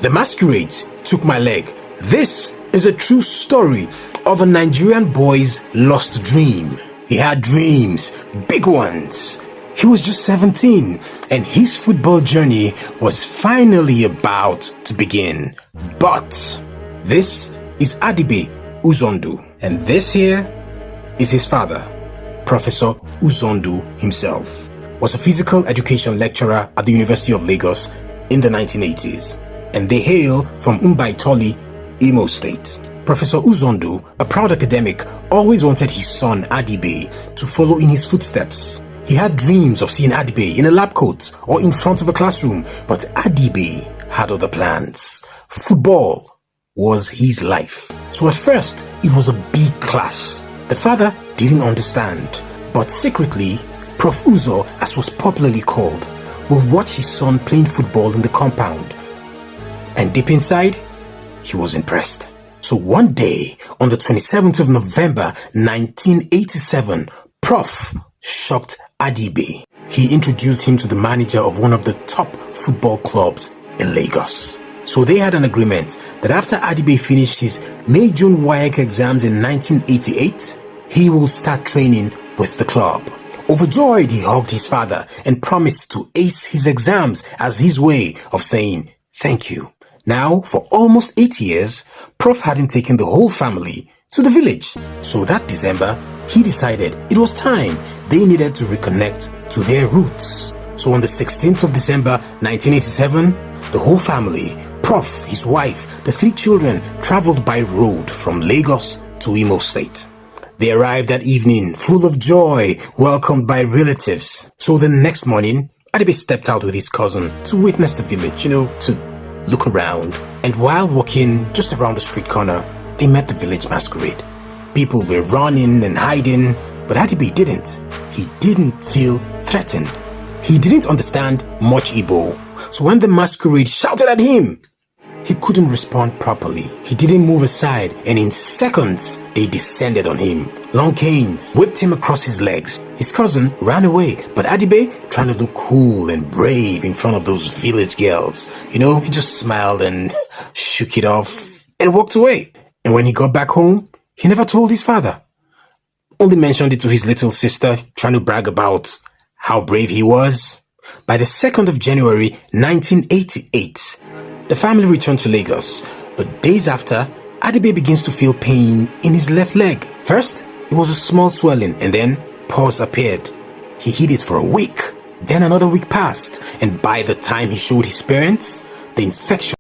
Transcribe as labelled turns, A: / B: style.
A: The Masquerade took my leg. This is a true story of a Nigerian boy's lost dream. He had dreams, big ones. He was just 17 and his football journey was finally about to begin. But this is Adibe Uzondu, and this here is his father. Professor Uzondu himself was a physical education lecturer at the University of Lagos in the 1980s, and they hail from Mbaitoli, Imo State. Professor Uzondu, a proud academic, always wanted his son Adibe to follow in his footsteps. He had dreams of seeing Adibe in a lab coat or in front of a classroom, but Adibe had other plans. Football was his life. So at first, it was a big class. The father didn't understand, but secretly, Prof. Uzo, as was popularly called, would watch his son playing football in the compound. And deep inside, he was impressed. So one day, on the 27th of November 1987, Prof. shocked Adibe. He introduced him to the manager of one of the top football clubs in Lagos. So they had an agreement that after Adibe finished his May-June WAEC exams in 1988, he will start training with the club. Overjoyed, he hugged his father and promised to ace his exams as his way of saying thank you. Now, for almost 8 years, Prof hadn't taken the whole family to the village. So that December, he decided it was time they needed to reconnect to their roots. So on the 16th of December 1987, the whole family, Prof, his wife, the 3 children, traveled by road from Lagos to Imo State. They arrived that evening full of joy, welcomed by relatives. So the next morning, Adibe stepped out with his cousin to witness the village, to look around. And while walking just around the street corner, they met the village masquerade. People were running and hiding, but Adibe didn't. He didn't feel threatened. He didn't understand much Igbo. So when the masquerade shouted at him, he couldn't respond properly. He didn't move aside, and in seconds, they descended on him. Long canes whipped him across his legs. His cousin ran away, but Adibe, trying to look cool and brave in front of those village girls, he just smiled and shook it off and walked away. And when he got back home, he never told his father. Only mentioned it to his little sister, trying to brag about how brave he was. By the 2nd of January 1988, the family returned to Lagos, but days after, Adibe begins to feel pain in his left leg. First, it was a small swelling, and then pus appeared. He hid it for a week. Then another week passed, and by the time he showed his parents, the infection